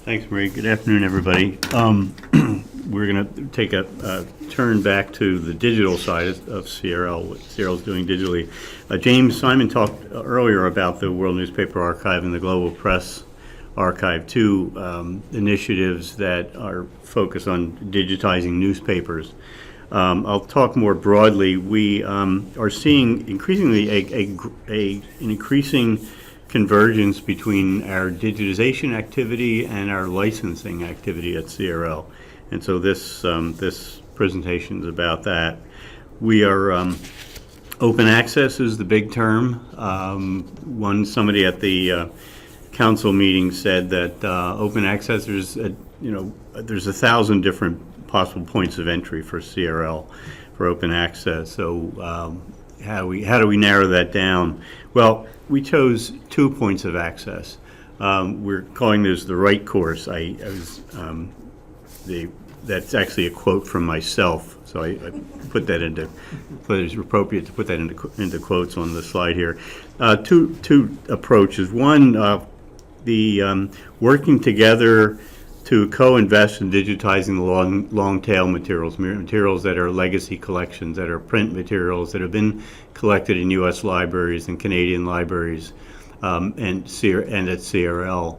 Thanks, Marie. Good afternoon, everybody. We're going to take a turn back to the digital side of CRL, what CRL is doing digitally. James Simon talked earlier about the World Newspaper Archive and the Global Press Archive, two initiatives that are focused on digitizing newspapers. I'll talk more broadly. We are seeing increasingly an increasing convergence between our digitization activity and our licensing activity at CRL. And so this presentation is about that. We are, open access is the big term. Somebody at the council meeting said that open access, there's 1,000 different possible points of entry for CRL for open access. So how do we narrow that down? Well, we chose 2 points of access. We're calling this the right course. That's actually a quote from myself, so I put that but it's appropriate to put that into quotes on the slide here. Two approaches. One, the working together to co-invest in digitizing the long tail materials that are legacy collections, that are print materials that have been collected in U.S. libraries and Canadian libraries and at CRL.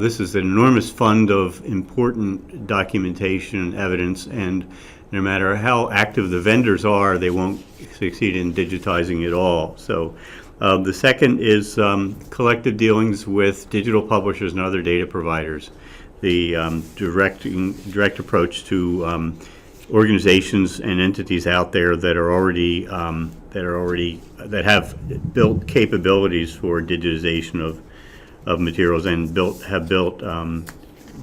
This is an enormous fund of important documentation and evidence, and no matter how active the vendors are, they won't succeed in digitizing it all. So the second is collective dealings with digital publishers and other data providers. The direct approach to organizations and entities out there that have built capabilities for digitization of materials and have built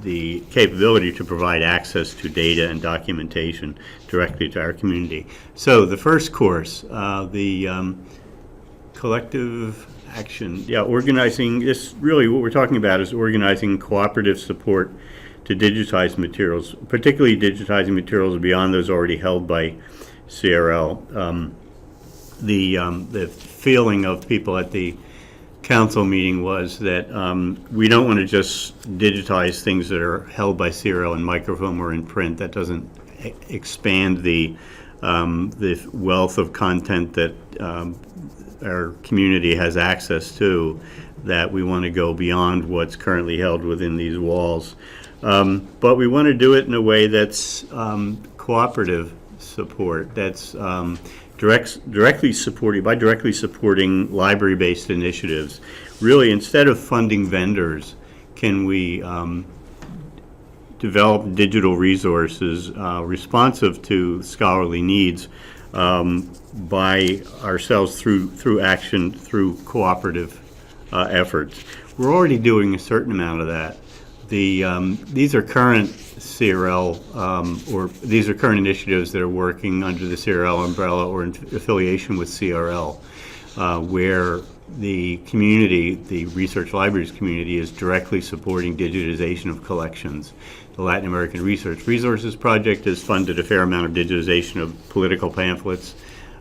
the capability to provide access to data and documentation directly to our community. So the first course, the collective action, organizing. This really what we're talking about is organizing cooperative support to digitize materials, particularly digitizing materials beyond those already held by CRL. The feeling of people at the council meeting was that we don't want to just digitize things that are held by CRL in microfilm or in print. That doesn't expand the wealth of content that our community has access to, that we want to go beyond what's currently held within these walls. But we want to do it in a way that's cooperative support, that's directly supporting library-based initiatives. Really, instead of funding vendors, can we develop digital resources responsive to scholarly needs by ourselves through action, through cooperative efforts. We're already doing a certain amount of that. These are current CRL, or these are current initiatives that are working under the CRL umbrella or in affiliation with CRL, where the community, the research libraries community, is directly supporting digitization of collections. The Latin American Research Resources Project has funded a fair amount of digitization of political pamphlets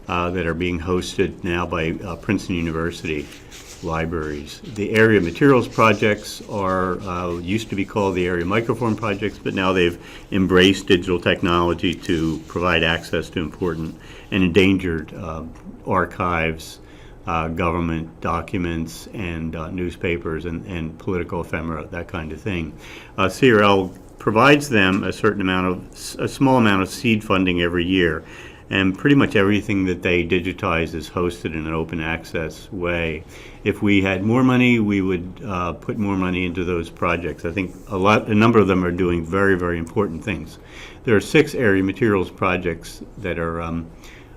that are being hosted now by Princeton University libraries. The area materials projects are used to be called the area microform projects, but now they've embraced digital technology to provide access to important and endangered archives, government documents, and newspapers and political ephemera, that kind of thing. CRL provides them a small amount of seed funding every year, and pretty much everything that they digitize is hosted in an open access way. If we had more money, we would put more money into those projects. I think a number of them are doing very, very important things. There are 6 area materials projects that are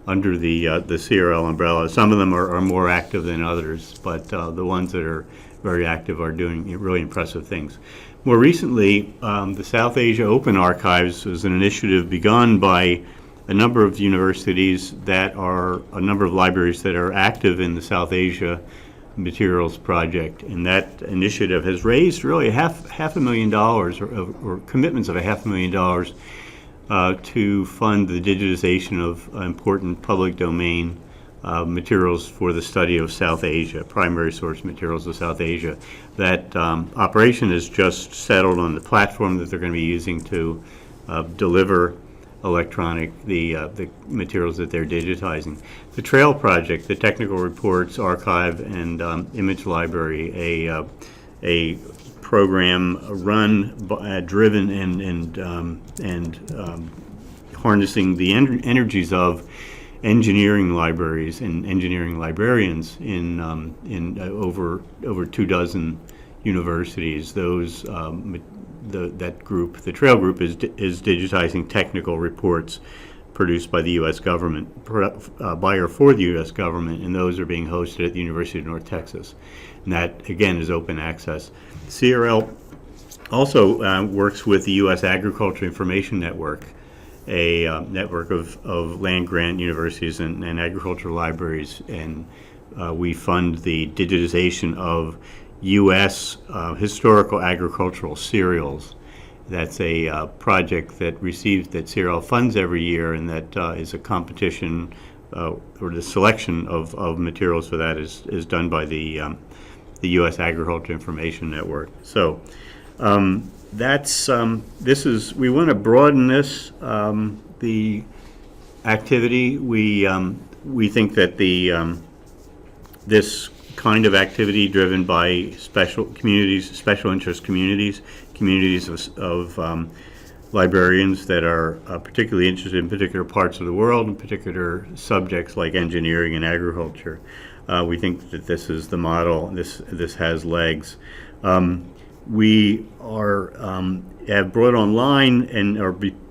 under the CRL umbrella. Some of them are more active than others, but the ones that are very active are doing really impressive things. More recently, the South Asia Open Archives was an initiative begun by a number of universities a number of libraries that are active in the South Asia Materials Project. And that initiative has raised really half $500,000 or commitments of $500,000 to fund the digitization of important public domain materials for the study of South Asia, primary source materials of South Asia. That operation is just settled on the platform that they're going to be using to deliver the materials that they're digitizing. The TRAIL project, the Technical Reports Archive and Image Library, a program driven and harnessing the energies of engineering libraries and engineering librarians in over 24 universities. Those that group, the TRAIL group, is digitizing technical reports produced by the U.S. government, by or for the U.S. government, and those are being hosted at the University of North Texas. And that, again, is open access. CRL also works with the U.S. Agriculture Information Network, a network of land-grant universities and agricultural libraries, and we fund the digitization of U.S. historical agricultural serials. That's a project that CRL funds every year, and that is a competition, or the selection of materials for that is done by the U.S. Agriculture Information Network. So we want to broaden this, the activity. We think that this kind of activity driven by special interest communities of librarians that are particularly interested in particular parts of the world and particular subjects like engineering and agriculture. We think that this is the model. This has legs. We have brought online and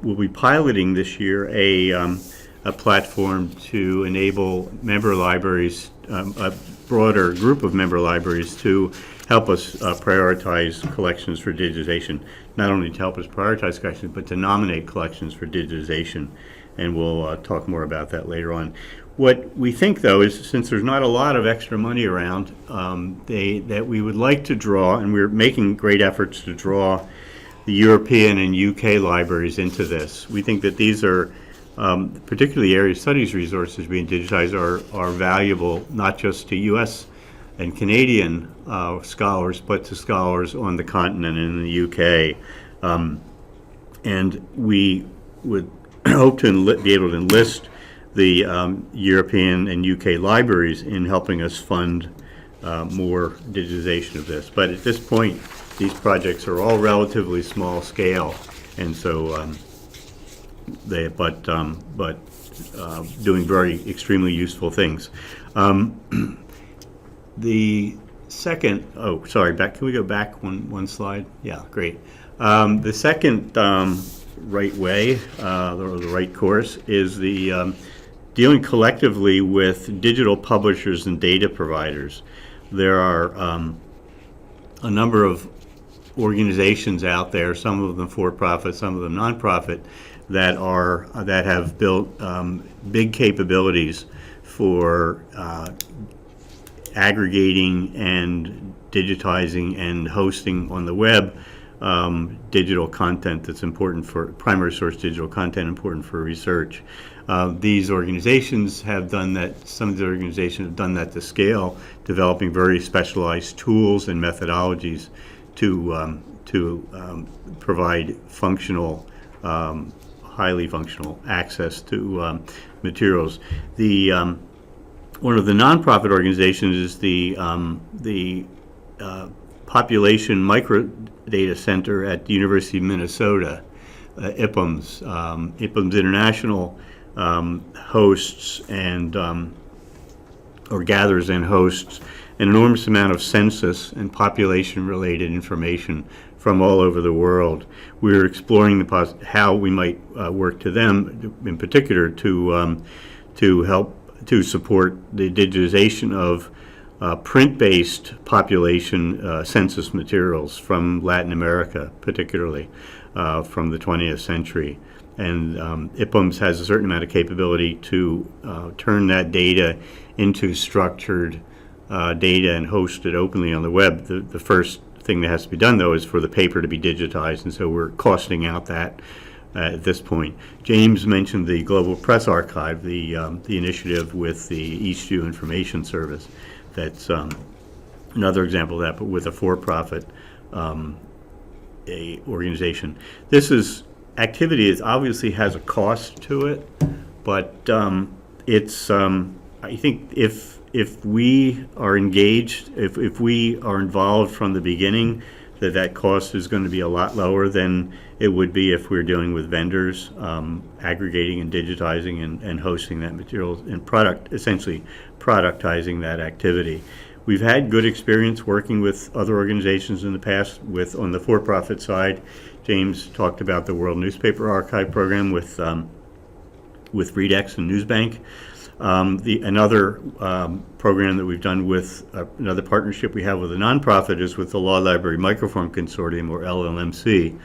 will be piloting this year a platform to enable member libraries, a broader group of member libraries, to help us prioritize collections for digitization. Not only to help us prioritize collections, but to nominate collections for digitization. And we'll talk more about that later on. What we think, though, is since there's not a lot of extra money around, that we would like to draw, and we're making great efforts to draw the European and UK libraries into this. We think that these are, particularly area studies resources being digitized, are valuable not just to US and Canadian scholars, but to scholars on the continent and in the UK. And we would hope to be able to enlist the European and UK libraries in helping us fund more digitization of this. But at this point, these projects are all relatively small scale, and so doing very extremely useful things. The second, can we go back one slide? Yeah, great. The second right way, or the right course, is the dealing collectively with digital publishers and data providers. There are a number of organizations out there, some of them for-profit, some of them non-profit, that have built big capabilities for aggregating and digitizing and hosting on the web digital content that's important for primary source digital content, important for research. These organizations have done that. Some of the organizations have done that to scale, developing very specialized tools and methodologies to provide functional, highly functional access to materials. One of the nonprofit organizations is the Population Microdata Center at the University of Minnesota, IPMS. IPMS International hosts and or gathers and hosts an enormous amount of census and population-related information from all over the world. We're exploring how we might work to them, in particular, to help to support the digitization of print-based population census materials from Latin America, particularly from the 20th century. And IPMS has a certain amount of capability to turn that data into structured data and host it openly on the web. The first thing that has to be done, though, is for the paper to be digitized, and so we're costing out that at this point. James mentioned the Global Press Archive, the initiative with the EastU Information Service. That's another example of that, but with a for-profit a organization. This is activity that obviously has a cost to it, but it's I think if we are engaged, if we are involved from the beginning, that cost is going to be a lot lower than it would be if we're dealing with vendors, aggregating and digitizing and hosting that material and essentially productizing that activity. We've had good experience working with other organizations in the past on the for-profit side. James talked about the World Newspaper Archive program with Redex and Newsbank. Another program that we've done with another partnership we have with a nonprofit is with the Law Library Microfilm Consortium, or LLMC,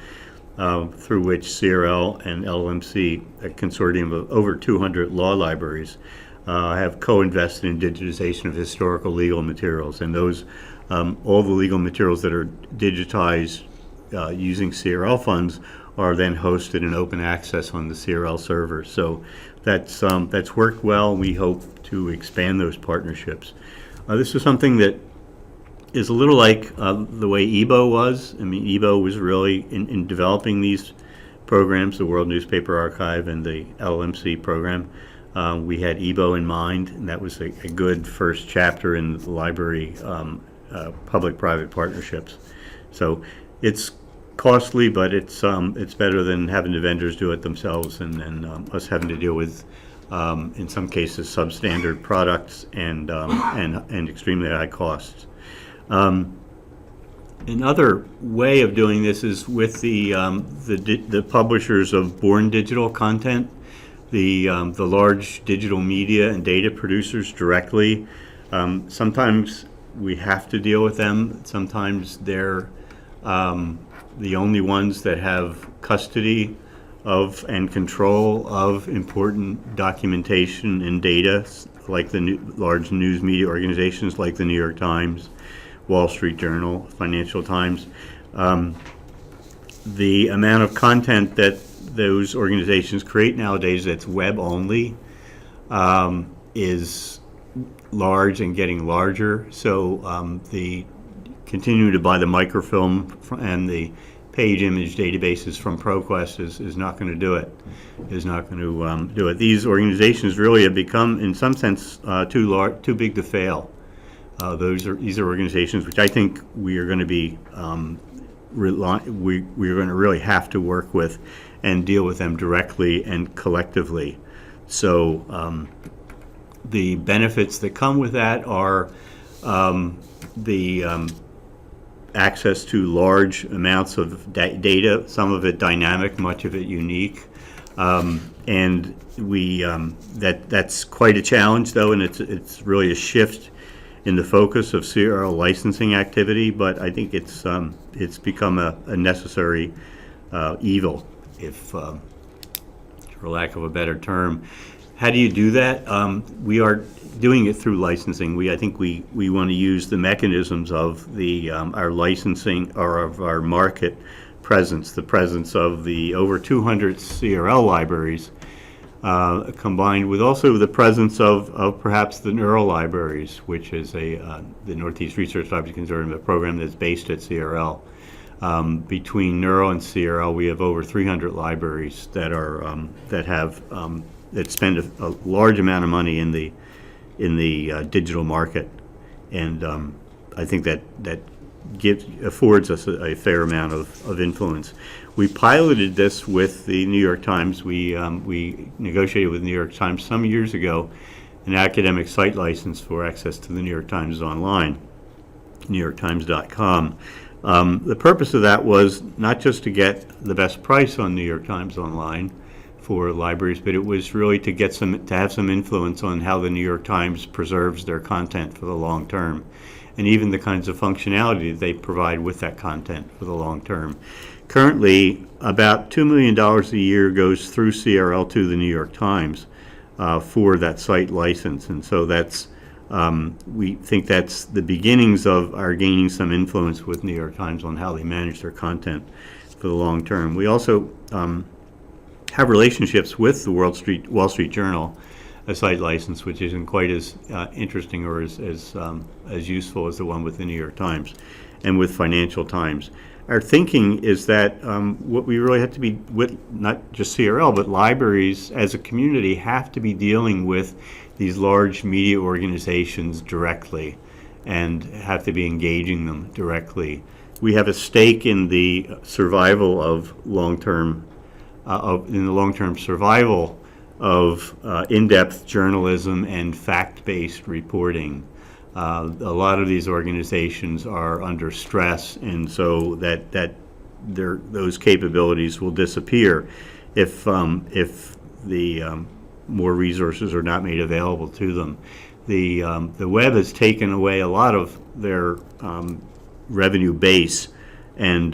through which CRL and LLMC, a consortium of over 200 law libraries, have co-invested in digitization of historical legal materials. And those, all the legal materials that are digitized using CRL funds are then hosted in open access on the CRL server. So that's worked well. We hope to expand those partnerships. This is something that is a little like the way EBO was. I mean, EBO was really in developing these programs, the World Newspaper Archive and the LMC program. We had EBO in mind, and that was a good first chapter in the library public-private partnerships. So it's costly, but it's better than having the vendors do it themselves and then us having to deal with, in some cases, substandard products and extremely high costs. Another way of doing this is with the publishers of born digital content, the large digital media and data producers directly. Sometimes we have to deal with them. Sometimes they're the only ones that have custody of and control of important documentation and data, like the large news media organizations like the New York Times, Wall Street Journal, Financial Times. The amount of content that those organizations create nowadays that's web only is large and getting larger. So the continuing to buy the microfilm and the page image databases from ProQuest is not going to do it. Is not going to do it. These organizations really have become, in some sense, too big to fail. These are organizations which I think we are going to be we are going to really have to work with and deal with them directly and collectively. So the benefits that come with that are the access to large amounts of data, some of it dynamic, much of it unique, and that's quite a challenge, though, and it's really a shift in the focus of CRL licensing activity. But I think it's become a necessary evil, if for lack of a better term. How do you do that? We are doing it through licensing. I think we want to use the mechanisms of our licensing, or of our market presence, the presence of the over 200 CRL libraries, combined with also the presence of perhaps the Neural Libraries, which is the Northeast Research Library Consortium, a program that's based at CRL. Between Neural and CRL, we have over 300 libraries that spend a large amount of money in the digital market, and I think that affords us a fair amount of influence. We piloted this with the New York Times. We negotiated with the New York Times some years ago an academic site license for access to the New York Times online, NewYorkTimes.com. The purpose of that was not just to get the best price on New York Times online for libraries, but it was really to have some influence on how the New York Times preserves their content for the long term, and even the kinds of functionality that they provide with that content for the long term. Currently, about $2 million a year goes through CRL to the New York Times for that site license, and so that's we think that's the beginnings of our gaining some influence with New York Times on how they manage their content for the long term. We also have relationships with the Wall Street Journal, a site license which isn't quite as interesting or as useful as the one with the New York Times and with Financial Times. Our thinking is that what we really have to be with, not just CRL, but libraries as a community have to be dealing with these large media organizations directly and have to be engaging them directly. We have a stake in the survival of long-term survival of in-depth journalism and fact-based reporting. A lot of these organizations are under stress, and so those capabilities will disappear if the more resources are not made available to them. The web has taken away a lot of their revenue base, and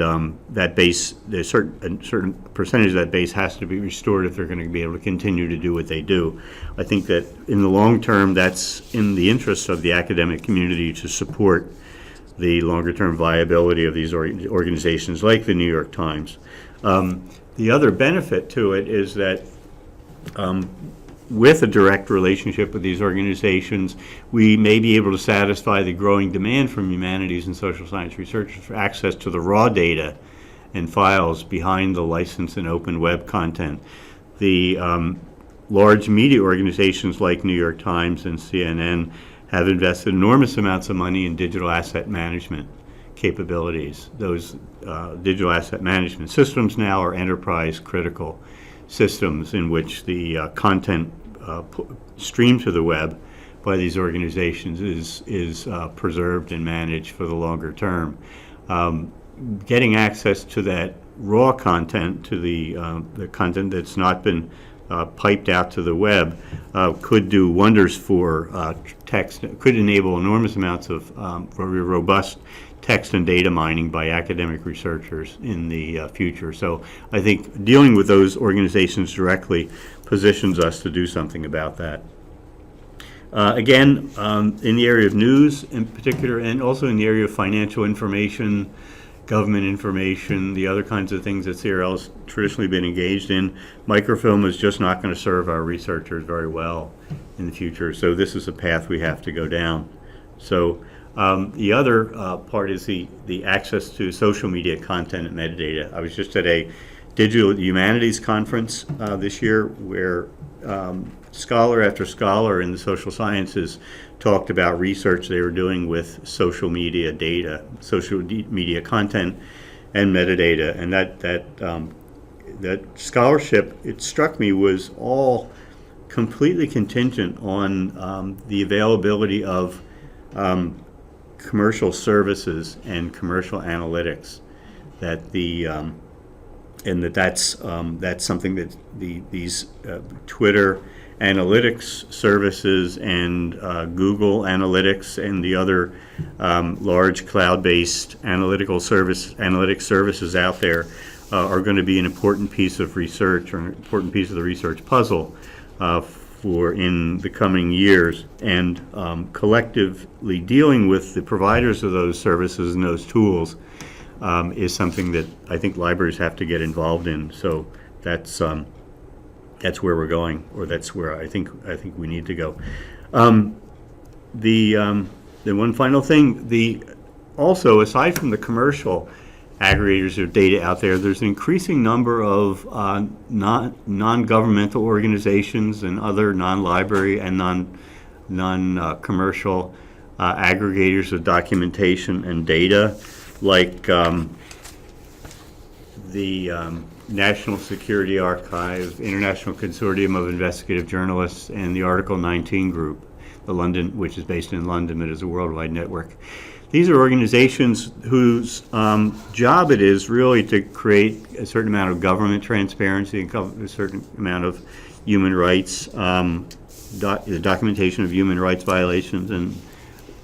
that base, a certain percentage of that base has to be restored if they're going to be able to continue to do what they do. I think that in the long term, that's in the interest of the academic community to support the longer term viability of these organizations like the New York Times. The other benefit to it is that with a direct relationship with these organizations, we may be able to satisfy the growing demand from humanities and social science researchers for access to the raw data and files behind the licensed and open web content. The large media organizations like New York Times and CNN have invested enormous amounts of money in digital asset management capabilities. Those digital asset management systems now are enterprise critical systems in which the content streamed to the web by these organizations is preserved and managed for the longer term. Getting access to that raw content, to the content that's not been piped out to the web, could do wonders for text, could enable enormous amounts of very robust text and data mining by academic researchers in the future. So I think dealing with those organizations directly positions us to do something about that. Again, in the area of news in particular, and also in the area of financial information, government information, the other kinds of things that CRL has traditionally been engaged in, microfilm is just not going to serve our researchers very well in the future. So this is a path we have to go down. So the other part is the access to social media content and metadata. I was just at a digital humanities conference this year where scholar after scholar in the social sciences talked about research they were doing with social media data, social media content and metadata. And that scholarship, it struck me, was all completely contingent on the availability of commercial services and commercial analytics. That's something that these Twitter analytics services and Google Analytics and the other large cloud-based analytics services out there are going to be an important piece of research, or an important piece of the research puzzle for in the coming years. And collectively dealing with the providers of those services and those tools is something that I think libraries have to get involved in. So that's where we're going, or that's where I think we need to go. The one final thing, also aside from the commercial aggregators of data out there, there's an increasing number of non-governmental organizations and other non-library and non-commercial aggregators of documentation and data, like the National Security Archive, International Consortium of Investigative Journalists, and the Article 19 Group, which is based in London, but is a worldwide network. These are organizations whose job it is really to create a certain amount of government transparency and a certain amount of human rights, the documentation of human rights violations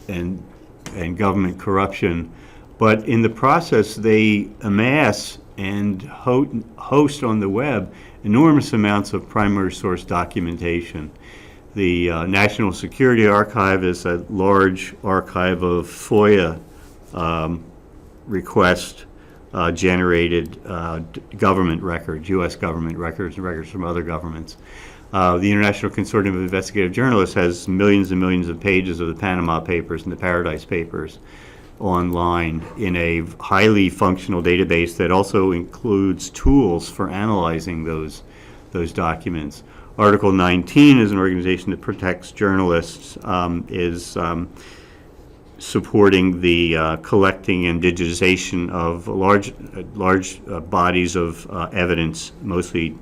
and government corruption. But in the process, they amass and host on the web enormous amounts of primary source documentation. The National Security Archive is a large archive of FOIA requests generated government records, U.S. government records, and records from other governments. The International Consortium of Investigative Journalists has millions and millions of pages of the Panama Papers and the Paradise Papers online in a highly functional database that also includes tools for analyzing those documents. Article 19 is an organization that protects journalists, is supporting the collecting and digitization of large bodies of evidence, mostly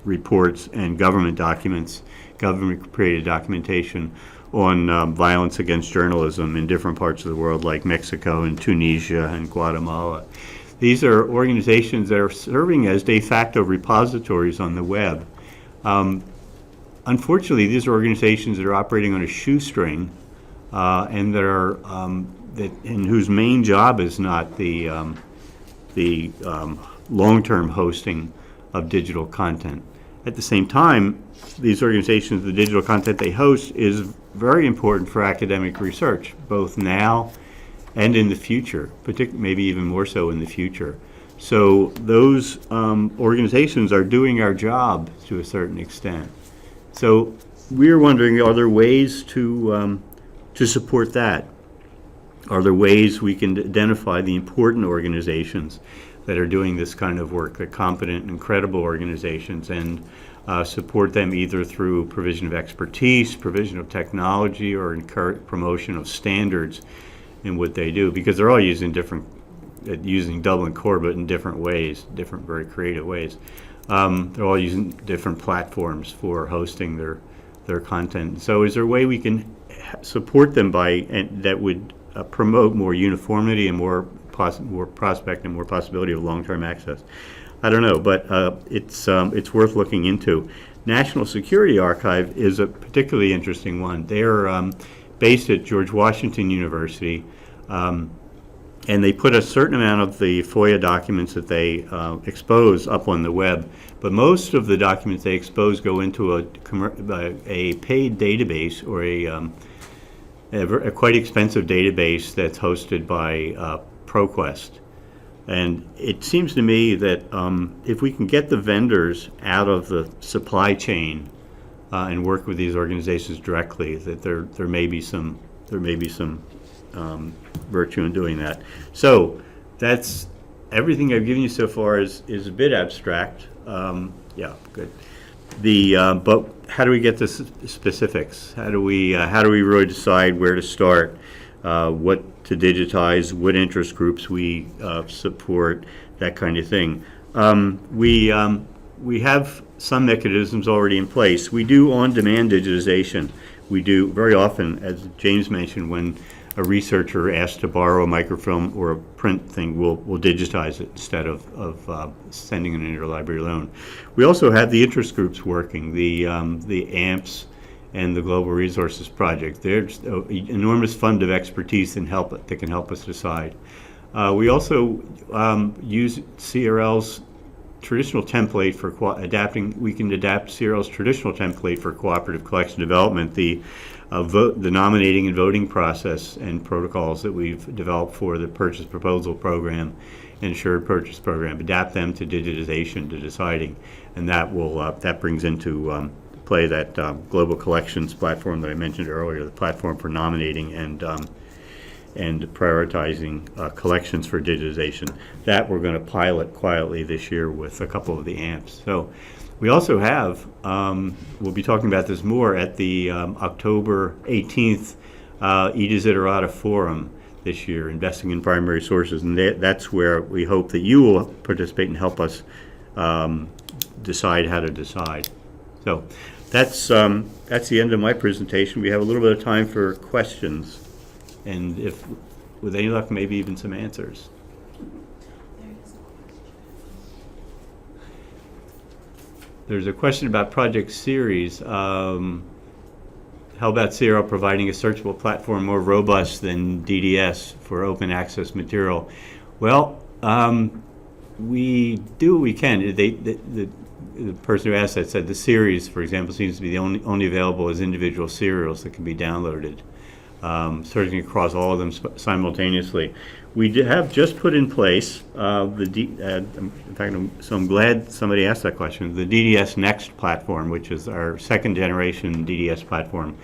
reports and government documents, government-created documentation on violence against journalism in different parts of the world, like Mexico and Tunisia and Guatemala. These are organizations that are serving as de facto repositories on the web. Unfortunately, these are organizations that are operating on a shoestring and that are and whose main job is not the long-term hosting of digital content. At the same time, these organizations, the digital content they host is very important for academic research, both now and in the future, maybe even more so in the future. So those organizations are doing our job to a certain extent. So we're wondering, are there ways to support that? Are there ways we can identify the important organizations that are doing this kind of work, the competent and credible organizations, and support them either through provision of expertise, provision of technology, or promotion of standards in what they do, because they're all using Dublin Core, but in different ways, different very creative ways. They're all using different platforms for hosting their content. So is there a way we can support them that would promote more uniformity and more prospect and more possibility of long-term access? I don't know, but it's worth looking into. National Security Archive is a particularly interesting one. They're based at George Washington University, and they put a certain amount of the FOIA documents that they expose up on the web, but most of the documents they expose go into a paid database, or a quite expensive database that's hosted by ProQuest. And it seems to me that if we can get the vendors out of the supply chain and work with these organizations directly, that there may be some virtue in doing that. So that's everything I've given you so far is a bit abstract. Yeah, good. But how do we get to specifics? How do we really decide where to start? What to digitize, what interest groups we support, that kind of thing. We have some mechanisms already in place. We do on-demand digitization. We do very often, as James mentioned, when a researcher asks to borrow a microfilm or a print thing, we'll digitize it instead of sending an interlibrary loan. We also have the interest groups working, the AMPS and the Global Resources Project. There's an enormous fund of expertise that can help us decide. We also use CRL's traditional template for adapting. We can adapt CRL's traditional template for cooperative collection development, the nominating and voting process and protocols that we've developed for the purchase proposal program and assured purchase program. Adapt them to digitization, to deciding, and that brings into play that global collections platform that I mentioned earlier, the platform for nominating and prioritizing collections for digitization. That we're going to pilot quietly this year with a couple of the AMPs. So we also have, we'll be talking about this more at the October 18th E-Desiderata Forum this year, Investing in Primary Sources, and that's where we hope that you will participate and help us decide how to decide. So that's the end of my presentation. We have a little bit of time for questions, and if with any luck, maybe even some answers. There's a question about Project Series. How about CRL providing a searchable platform more robust than DDS for open access material? Well, we do what we can. The person who asked that said the series, for example, seems to be the only available as individual serials that can be downloaded. searching across all of them simultaneously. We have just put in place in fact, so I'm glad somebody asked that question, the DDS Next platform, which is our second generation DDS platform,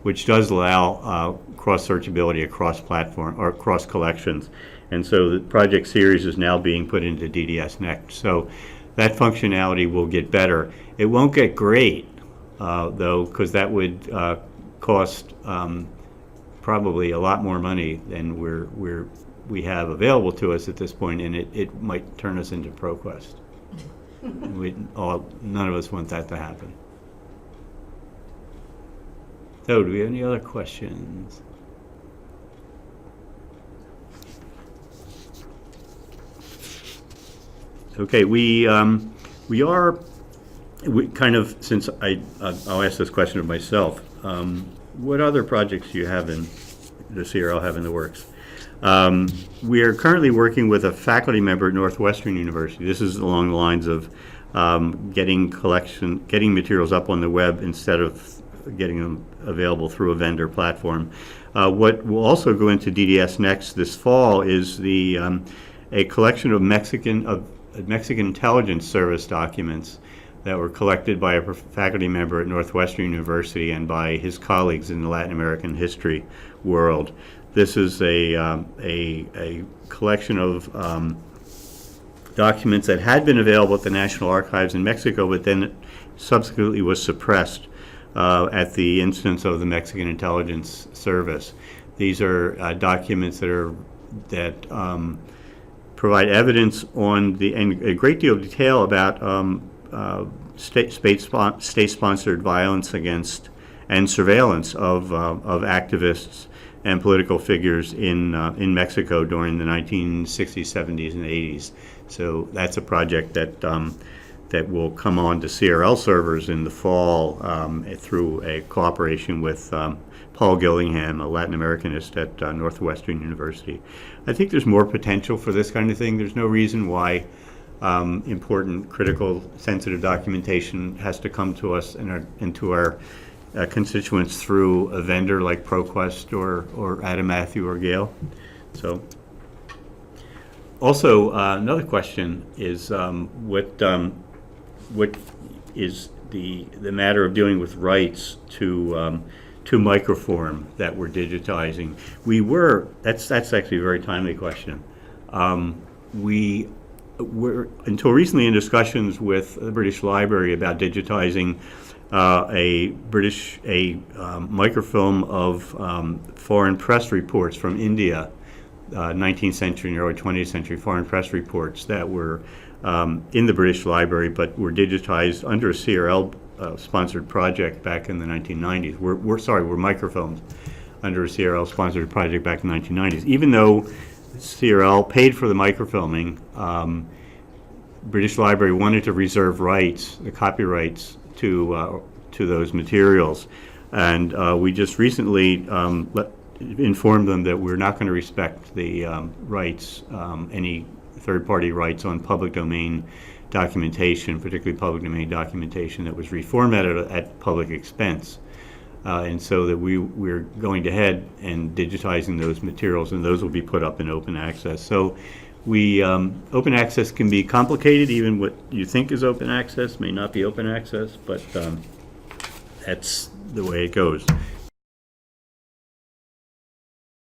which does allow cross-searchability across platform or across collections. And so the project series is now being put into DDS Next. So that functionality will get better. It won't get great, though, because that would cost probably a lot more money than we have available to us at this point, and it might turn us into ProQuest. None of us want that to happen. So, do we have any other questions? Okay, we kind of, since I'll ask this question of myself. What other projects do you have the CRL have in the works? We are currently working with a faculty member at Northwestern University. This is along the lines of getting materials up on the web instead of getting them available through a vendor platform. What will also go into DDS Next this fall is a collection of Mexican intelligence service documents that were collected by a faculty member at Northwestern University and by his colleagues in the Latin American history world. This is a collection of documents that had been available at the National Archives in Mexico, but then subsequently was suppressed at the instance of the Mexican Intelligence Service. These are documents that provide evidence on and a great deal of detail about state-sponsored violence against and surveillance of activists and political figures in Mexico during the 1960s, 70s, and 80s. So that's a project that will come on to CRL servers in the fall through a cooperation with Paul Gillingham, a Latin Americanist at Northwestern University. I think there's more potential for this kind of thing. There's no reason why important, critical, sensitive documentation has to come to us and to our constituents through a vendor like ProQuest or Adam Matthew or Gale. So, also another question is what is the matter of dealing with rights to microform that we're digitizing? That's actually a very timely question. We were until recently in discussions with the British Library about digitizing a microfilm of foreign press reports from India, 19th century and early 20th century foreign press reports that were in the British Library, but were digitized under a CRL sponsored project back in the 1990s. We're microfilms under a CRL sponsored project back in the 1990s. Even though CRL paid for the microfilming, British Library wanted to reserve the copyrights to those materials, and we just recently informed them that we're not going to respect the rights, any third-party rights on public domain documentation, particularly public domain documentation that was reformatted at public expense. And so that we're going ahead and digitizing those materials, and those will be put up in open access. So open access can be complicated. Even what you think is open access may not be open access, but that's the way it goes.